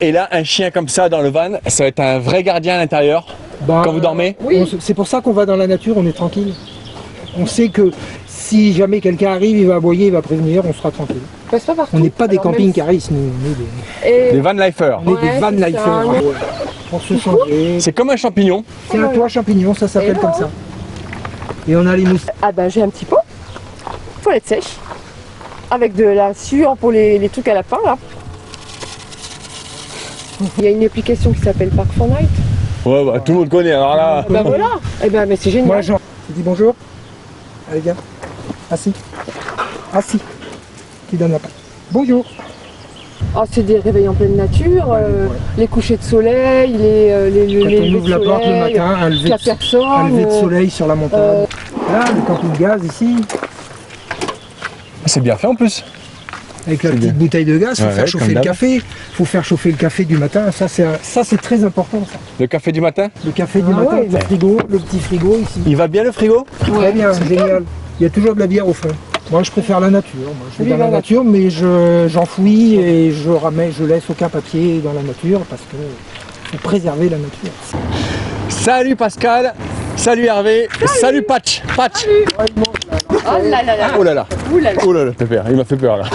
Et là, un chien comme ça dans le van, ça va être un vrai gardien à l'intérieur quand vous dormez? Oui. C'est pour ça qu'on va dans la nature, on est tranquille. On sait que si jamais quelqu'un arrive, il va aboyer, il va prévenir, on sera tranquille. Passe pas partout. On n'est pas des Alors, camping-caristes, nous, on est Des van lifers. des van lifers. Ouais. Pour se changer. C'est comme un champignon. C'est un toit champignon, ça s'appelle comme ça. Et on a les moustiques. Ah ben j'ai un petit pot, toilette sèche, avec de la sueur pour les trucs à lapin là. Il y a une application qui s'appelle Park for Night. Ouais, bah, tout le monde connaît, alors là. Ben voilà, et ben mais c'est génial. Moi, Jean, tu dis bonjour. Allez, viens. Assis. Assis. Tu donnes la patte. Bonjour. Oh, c'est des réveils en pleine nature, les couchers de soleil, les Quand on ouvre la porte le matin, un lever de soleil sur la montagne. Là, le camping-gaz ici. C'est bien fait en plus. Avec la petite bouteille de gaz, il faut faire chauffer le café. Il faut faire chauffer le café du matin. Ça, c'est très important. Ça. Le café du matin? Le café du matin, le frigo, le petit frigo ici. Il va bien le frigo? Très bien, génial. Il y a toujours de la bière au fond. Moi, je préfère la nature. Moi, je vais dans la nature, mais j'enfouis et je laisse aucun papier dans la nature parce que faut préserver la nature. Salut Pascal, salut Hervé, salut Patch. Patch. Oh là là là. Oh là là. Oh là là, Pépère, il m'a fait peur là.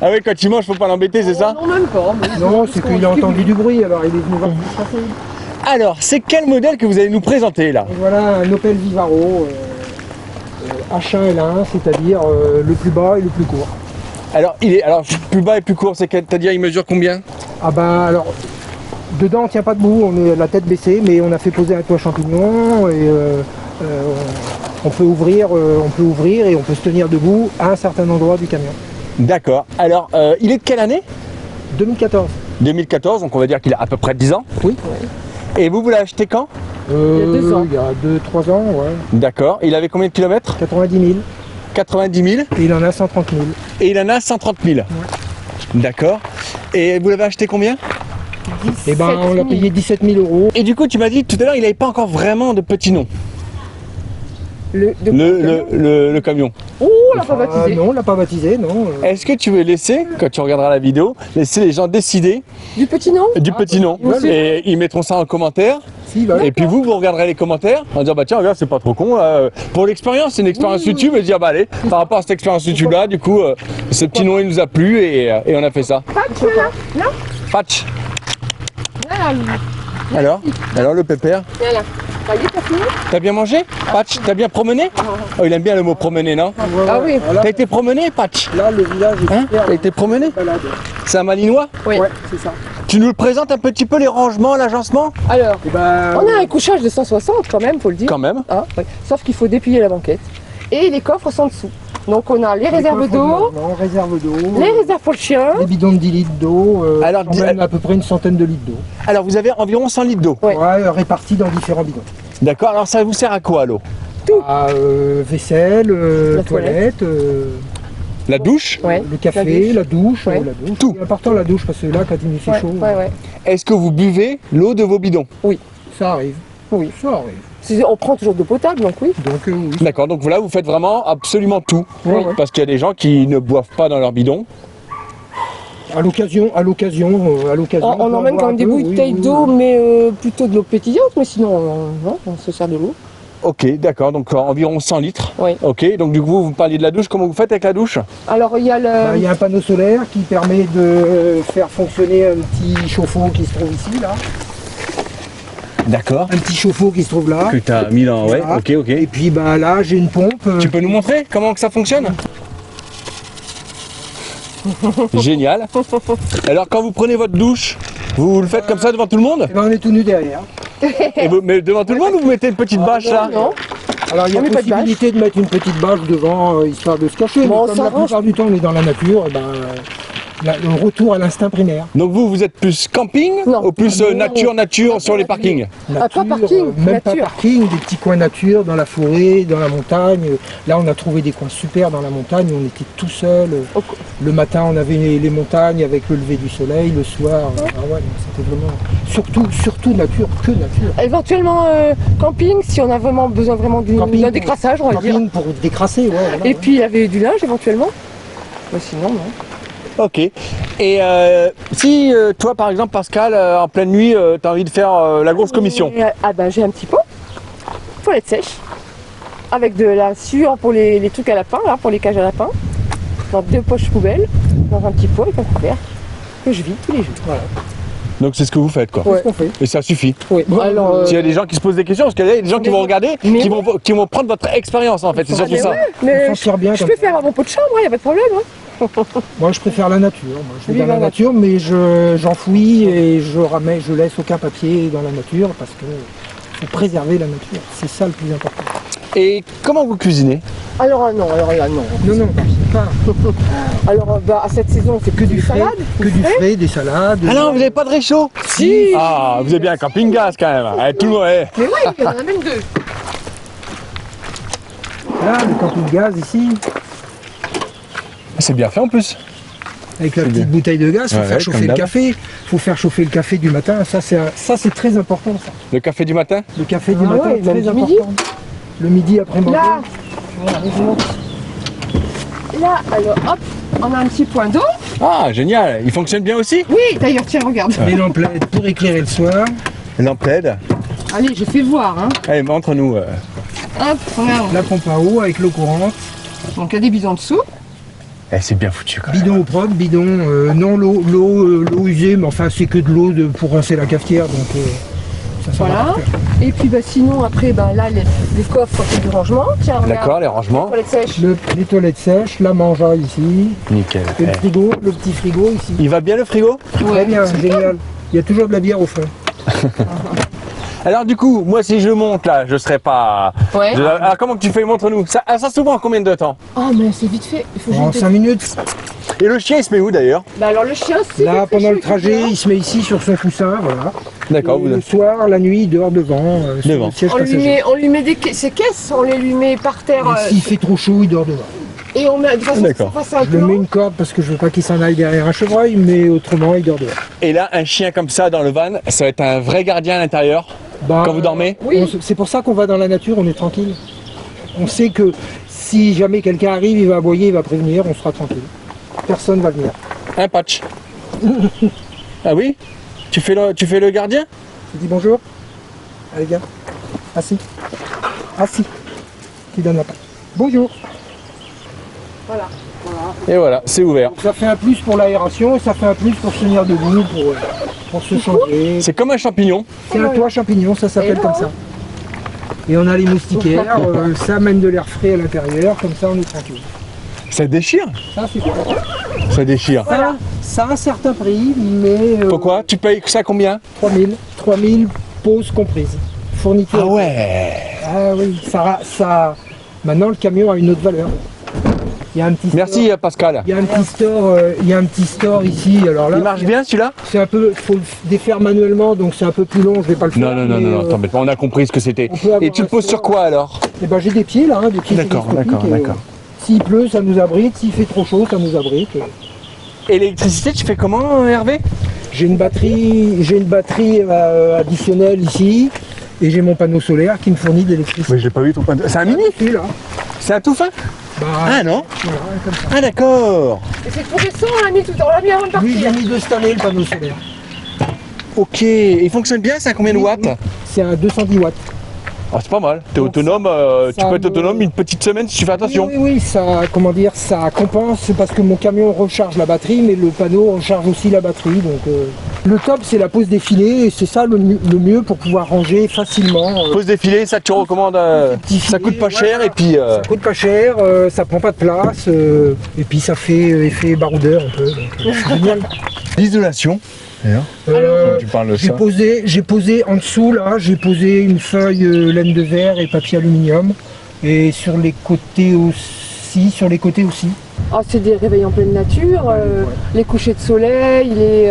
Ah oui, quand il mange, faut pas l'embêter, c'est ça? Non, même pas. Non, c'est qu'il a entendu du bruit, alors il est venu voir ce qui se passait. Alors, c'est quel modèle que vous allez nous présenter là? Et voilà un Opel Vivaro H1L1, c'est-à-dire le plus bas et le plus court. Alors, plus bas et plus court, c'est-à-dire il mesure combien? Ah bah alors, dedans on tient pas debout, on est la tête baissée, mais on a fait poser un toit champignon et on peut ouvrir et on peut se tenir debout à un certain endroit du camion. D'accord. Alors, il est de quelle année? 2014. 2014, donc on va dire qu'il a à peu près 10 ans. Oui. Et vous l'avez acheté quand? Il y a 2 ans. Il y a 2-3 ans, ouais. D'accord. Il avait combien de kilomètres? 90 000. 90 000. Et il en a 130 000. Et il en a 130 000. Ouais. D'accord. Et vous l'avez acheté combien? Eh ben, on l'a payé 17 000 €. Et du coup, tu m'as dit tout à l'heure, il n'avait pas encore vraiment de petit nom. Le camion. Oh, on l'a pas baptisé. Non, on l'a pas baptisé, non. Est-ce que tu veux laisser, quand tu regarderas la vidéo, laisser les gens décider Du petit nom? du petit nom? Et ils mettront ça en commentaire. Si, bah, et puis vous regarderez les commentaires en disant bah tiens regarde c'est pas trop con. Pour l'expérience, c'est une expérience YouTube et dire bah allez, par rapport à cette expérience YouTube là, du coup ce petit nom il nous a plu et on a fait ça. Patch là? Là? Patch. Là. Alors le pépère. Là. Ça y est, t'as fini? T'as bien mangé? Patch, t'as bien promené? Oh, il aime bien le mot promener, non? Ah oui. T'as été promené, Patch? Là, le village est super. T'as été promené? C'est un Malinois? Oui. Ouais, c'est ça. Tu nous le présentes un petit peu les rangements, l'agencement? Alors, Et ben, on a un couchage de 160 quand même, faut le dire. Quand même. Ah, oui. Sauf qu'il faut déplier la banquette. Et les coffres sont dessous. Donc on a les réserves d'eau, réserve d'eau, les réserves pour le chien. les bidons de 10 litres d'eau, Alors, à peu près une centaine de litres d'eau. Alors vous avez environ 100 litres d'eau. Ouais. Ouais, répartis dans différents bidons. D'accord, alors ça vous sert à quoi l'eau? Vaisselle, La toilette, La douche? Ouais. le café, la douche. Ouais. La douche. Tout. C'est important la douche parce que là, quand il fait chaud, Ouais. Est-ce que vous buvez l'eau de vos bidons? ça arrive. Oui. Ça arrive. On prend toujours de l'eau potable, donc oui. Donc oui. D'accord, donc là vous faites vraiment absolument tout. Ouais. Parce qu'il y a des gens qui ne boivent pas dans leur bidon. À l'occasion. On emmène quand même des bouteilles d'eau, mais plutôt de l'eau pétillante, mais sinon, non, on se sert de l'eau. Ok, d'accord, donc environ 100 litres. Oui. Ok, donc du coup vous parliez de la douche, comment vous faites avec la douche? Alors il y a Il y a un panneau solaire qui permet de faire fonctionner un petit chauffe-eau qui se trouve ici, là. D'accord. Un petit chauffe-eau qui se trouve là. Que tu as mis là, ouais, Voilà. ok. Et puis là, j'ai une pompe. Tu peux nous montrer comment que ça fonctionne? Génial. Alors quand vous prenez votre douche, vous le faites comme ça devant tout le monde? Eh ben, on est tout nu derrière. Mais devant tout le monde ou vous mettez une petite bâche là? Non. Alors il y a On met pas de possibilité de mettre une petite bâche devant, histoire de se cacher. Bon, mais comme ça la range. plupart du temps on est dans la nature, eh ben, le retour à l'instinct primaire. Donc vous êtes plus camping Non. ou plus Ah non. nature sur les parkings? Ah, pas parking, même pas nature. parking, des petits coins nature, dans la forêt, dans la montagne. Là on a trouvé des coins super dans la montagne, on était tout seul. Le matin on avait les montagnes avec le lever du soleil, le soir. Ah ouais, c'était vraiment. Surtout nature, que nature. Éventuellement camping, si on a vraiment besoin d'un décrassage, on va dire. Camping pour décrasser, ouais. Voilà, Et puis il y avait du linge éventuellement. Mais sinon, non. Ok. Et si toi, par exemple, Pascal, en pleine nuit, tu as envie de faire la grosse commission. Ah ben j'ai un petit pot, toilette sèche, avec de la sueur pour les trucs à lapin, là, pour les cages à lapin, dans 2 poches poubelles, dans un petit pot avec un couvert, que je vide tous les jours. Voilà. Donc c'est ce que vous faites, quoi. Ouais. C'est ce qu'on fait. Et ça suffit. Oui. Bon, alors, S'il y a des gens qui se posent des questions, parce qu'il y a des gens qui vont regarder, qui vont prendre votre expérience en fait, c'est surtout ça. ouais, mais On s'en sort bien je comme peux ça. faire mon pot de chambre, il n'y a pas de problème. Hein. Moi je préfère la nature. Moi, je vais Oui, dans la voilà. nature, mais j'enfouis et je laisse aucun papier dans la nature parce que faut préserver la nature. C'est ça le plus important. Et comment vous cuisinez? Alors non, alors là non. Non, pas Alors bah, à cette saison c'est que du frais, salade, que du frais, des salades. Ah non, vous n'avez pas de réchaud? Si. Ah, vous avez bien un camping-gaz quand même. Eh, tout le monde, eh. Mais oui, il y en a même 2. Là, le camping-gaz ici, C'est bien fait en plus. avec la C'est petite bien. bouteille de gaz, faut Ouais, faire ouais, chauffer comme le d'hab. café. Faut faire chauffer le café du matin. Ça c'est très important ça. Le café du matin? Le café du Ah matin, ouais, très même du important. midi. Le midi après manger. Là, là, alors hop, on a un petit point d'eau. Ah, génial. Il fonctionne bien aussi? Oui, d'ailleurs, tiens, regarde. Les lampes LED pour éclairer le soir. Lampe LED. Allez, je fais voir. Hein. Allez, montre-nous. Hop, regarde. La pompe à eau avec l'eau courante. Donc il y a des bidons dessous. Eh, c'est bien foutu quand même. Bidon au propre, bidon non l'eau usée, mais enfin c'est que de l'eau pour rincer la cafetière, donc ça va Voilà. partir. Et puis bah, sinon, après, bah, là, les coffres, c'est du rangement. Tiens, regarde. D'accord, les rangements. Toilette sèche. Les toilettes sèches, la mangeaille ici, Nickel. et le Eh. frigo, le petit frigo ici. Il va bien le frigo? Très bien, génial. Il y a toujours de la bière au fond. Alors du coup, moi si je monte là, je serai pas... Ouais. Alors comment que tu fais? Montre-nous. Ça s'ouvre en combien de temps? Oh, mais c'est vite fait. Il faut En juste... 5 minutes. Et le chien il se met où d'ailleurs? Bah, alors le chien, c'est... Là, vite fait pendant chez le trajet, il se met ici sur son coussin, voilà. D'accord, Et vous le soir, la nuit, il dort devant, sur Devant. le siège On passager. lui met ses caisses, on les lui met par terre Et s'il fait trop chaud, il dort devant. et on met de façon D'accord. face à un Je le plan. mets une corde parce que je veux pas qu'il s'en aille derrière un chevreuil, mais autrement, il dort dehors. Et là, un chien comme ça dans le van, ça va être un vrai gardien à l'intérieur. Bah, Quand vous dormez? Oui. C'est pour ça qu'on va dans la nature, on est tranquille. On sait que si jamais quelqu'un arrive, il va aboyer, il va prévenir, on sera tranquille. Personne va venir. Un patch. Ah oui? Tu fais le gardien? Tu dis bonjour. Allez, viens. Assis. Assis. Tu donnes la patte. Bonjour. Voilà. Et voilà, c'est ouvert. Ça fait un plus pour l'aération et ça fait un plus pour se tenir debout, pour se changer. C'est comme un champignon. C'est un toit champignon, ça s'appelle Et comme ça. Et on a les moustiquaires, ça amène de l'air frais à l'intérieur, comme ça on est tranquille. Ça déchire. Ça c'est bien. Ça déchire. Ça a un certain prix, mais Pourquoi? Tu payes ça combien? 3000 pauses comprises. Fourniture. Ah ouais. Ah oui, maintenant le camion a une autre valeur. Il y a un petit Merci store, Pascal. il y a un petit store ici. Alors là, Il marche bien celui-là? c'est un peu, faut le défaire manuellement, donc c'est un peu plus long. Je vais pas le faire. mais, t'embête pas, on a compris ce que c'était. on peut avoir Et tu le un poses sur store. quoi alors? Eh ben, j'ai des pieds là, des pieds D'accord, télescopiques, d'accord, d'accord. S'il pleut, ça nous abrite. S'il fait trop chaud, ça nous abrite. Et l'électricité, tu fais comment Hervé? J'ai une batterie additionnelle ici, et j'ai mon panneau solaire qui me fournit de l'électricité. Mais je l'ai pas vu ton panneau. C'est un mini? Celui là. C'est un tout fin? Bah, Ah non? voilà, comme ça. Ah d'accord. Et c'est tout récent, on l'a mis tout on l'a mis avant de Oui, partir. j'ai mis de cette année le panneau solaire. Ok, il fonctionne bien, c'est à combien de watts? C'est un 210 watts. Ah, c'est pas mal. T'es Donc, autonome, tu ça peux être me- autonome une petite semaine si tu fais attention. Oui, ça, ça compense parce que mon camion recharge la batterie, mais le panneau recharge aussi la batterie. Donc, le top, c'est la pose des filets, et c'est ça le mieux pour pouvoir ranger facilement. Pose des filets, ça tu recommandes, petits ça coûte pas filets, cher voilà. et puis... Ça coûte pas cher, ça prend pas de place, et puis ça fait effet baroudeur un peu. Donc, c'est génial. L'isolation, Euh, tu parles de J'ai ça. posé en dessous là, j'ai posé une feuille laine de verre et papier aluminium, et sur les côtés aussi, Ah, c'est des réveils en pleine nature, les couchers de soleil, les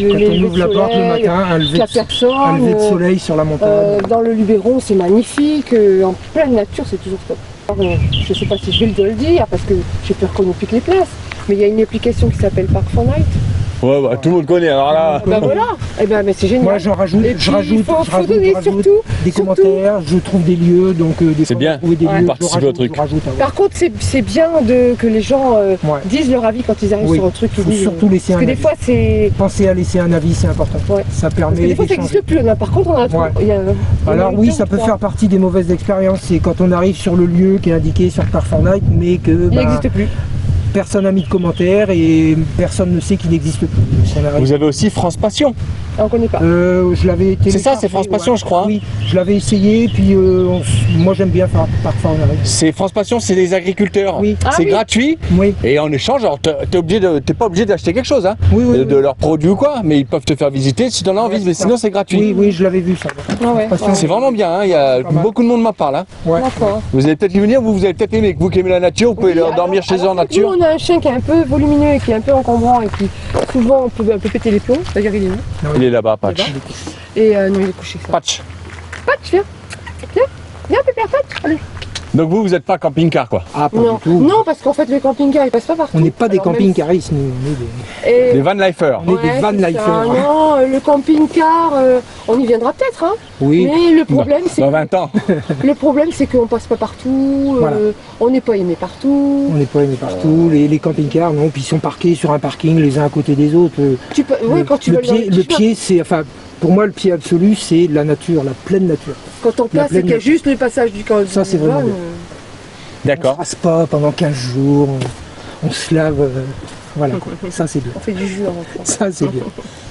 Quand on levées ouvre de la porte le soleil, matin, un lever la de personne. soleil sur la montagne. Dans le Luberon, c'est magnifique. En pleine nature, c'est toujours top. Alors, je ne sais pas si je vais le dire parce que j'ai peur qu'on nous pique les places. Mais il y a une application qui s'appelle Park4Night Ouais, bah, tout le monde connaît, alors là. Ben voilà, eh ben, mais c'est génial. Moi j'en rajoute, Et je puis, rajoute, faut je rajoute, donner je rajoute surtout- des commentaires, je trouve des lieux, donc des C'est fois, bien. je trouve des Ouais. lieux, Participer au truc. je rajoute, ah ouais. Par contre, c'est bien que les gens Ouais. disent leur avis quand ils arrivent Oui. sur un truc. Ils Faut disent, surtout laisser parce un que des avis. fois, c'est. Pensez à laisser un avis, c'est important. Ouais. Ça Parce que permet des fois, ça d'échanger. n'existe plus. Là. Par contre, on a Ouais. il y a- Alors il y a oui, deux ça ou peut trois. faire partie des mauvaises expériences, c'est quand on arrive sur le lieu qui est indiqué sur Carfortnite, mais que Il bah, n'existe plus. personne n'a mis de commentaires et personne ne sait qu'il n'existe plus. Ça n'arrive Vous avez aussi France Passion. Ah, on connaît pas. Je l'avais C'est ça, téléchargé, c'est France Passion, je crois, hein. Oui, je l'avais essayé, puis moi j'aime bien faire parfois on arrive. C'est France Passion, c'est des agriculteurs. Oui. Ah C'est oui. gratuit. Oui, Et en échange, alors t'es pas obligé d'acheter quelque chose, hein, oui, oui. de leurs produits ou quoi, mais ils peuvent te faire visiter si t'en as envie, Ouais, mais c'est sinon ça. c'est gratuit. Oui, oui, je l'avais vu ça. Ah ouais. Passion. C'est vraiment bien, hein, il y a Pas mal. beaucoup de monde m'en parle. Hein. Ouais. D'accord. Vous allez peut-être y venir, vous allez peut-être aimer, vous qui aimez la nature, vous pouvez Oui, dormir chez eux en nature. Nous, on a un chien qui est un peu volumineux et qui est un peu encombrant et qui souvent on peut un peu péter les plombs. C'est-à-dire il est où? Il est là-bas, Patch. Là-bas. Et non, il est couché. Ça. Patch. Patch, viens. Viens, Pépère, Patch. Allez. Donc vous êtes pas camping-car quoi. Ah, pas Non. du tout. Non, parce qu'en fait, le camping-car, il passe pas partout. On n'est pas des Alors, même camping-caristes, nous. On est des- Et- Les van-lifers. On est des Ouais, van c'est ça. lifers. Non, le camping-car, on y viendra peut-être, hein. Oui, Mais le problème, c'est Dans 20 ans. le problème, c'est qu'on passe pas partout. Voilà. On n'est pas aimé partout. on n'est pas aimé partout. Les camping-cars, non, puis ils sont parqués sur un parking les uns à côté des autres. Tu peux, ouais, quand tu le vas dans pied, le pied, c'est, enfin, pour moi, le pied absolu, c'est la nature, la pleine nature. Quand on passe, c'est pleine qu'il y a nature. juste le passage du camp. Ça, c'est vraiment bien. On D'accord. se rase pas pendant 15 jours, on se lave, voilà, quoi. Ça c'est bien. On fait du jus avant. Ça c'est bien.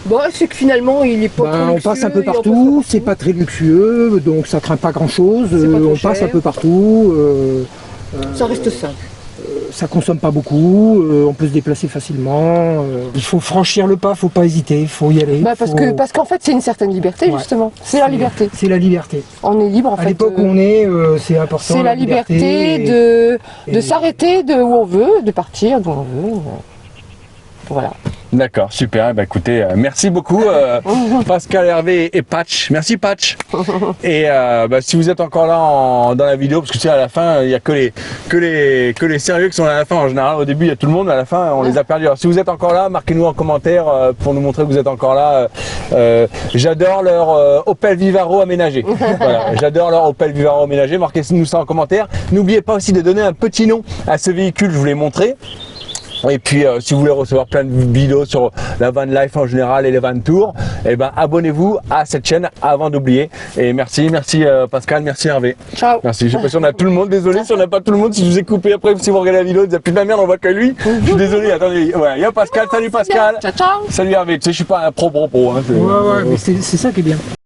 Bon, c'est que finalement, il est pas trop Ben, on luxueux, passe un peu il en partout, passe c'est pas très luxueux, donc ça craint pas grand chose. C'est pas trop On passe cher. un peu partout, Ça reste simple. ça consomme pas beaucoup, on peut se déplacer facilement. Il faut franchir le pas, faut pas hésiter, il faut y aller. Bah, parce qu'en fait, c'est une certaine liberté, Ouais. justement. C'est la liberté. C'est la liberté. On est libre, en À fait. l'époque où on est, c'est important. c'est la liberté et- de et- s'arrêter de où on veut, de partir d'où on veut. Voilà. D'accord, super. Bah, écoutez, merci beaucoup Pascal, Hervé et Patch. Merci Patch. Et bah, si vous êtes encore là dans la vidéo, parce que tu sais, à la fin, il n'y a que les sérieux qui sont là à la fin en général. Au début, il y a tout le monde, mais à la fin, on les a perdus. Alors si vous êtes encore là, marquez-nous en commentaire pour nous montrer que vous êtes encore là. J'adore leur Opel Vivaro aménagé. Voilà, j'adore leur Opel Vivaro aménagé. Marquez-nous ça en commentaire. N'oubliez pas aussi de donner un petit nom à ce véhicule, je vous l'ai montré. Et puis si vous voulez recevoir plein de vidéos sur la van life en général et les van tours, eh ben abonnez-vous à cette chaîne avant d'oublier. Et merci Pascal, merci Hervé. Ciao. Merci, je sais pas si on a tout le monde, désolé si on n'a pas tout le monde, si je vous ai coupé après, si vous regardez la vidéo, vous dites putain de merde, on voit que lui. Je suis désolé, attendez, ouais, yo Pascal, salut Pascal. Ciao, ciao. Salut Hervé, tu sais je suis pas un pro, hein, Ouais, ouais, mais c'est ça qui est bien.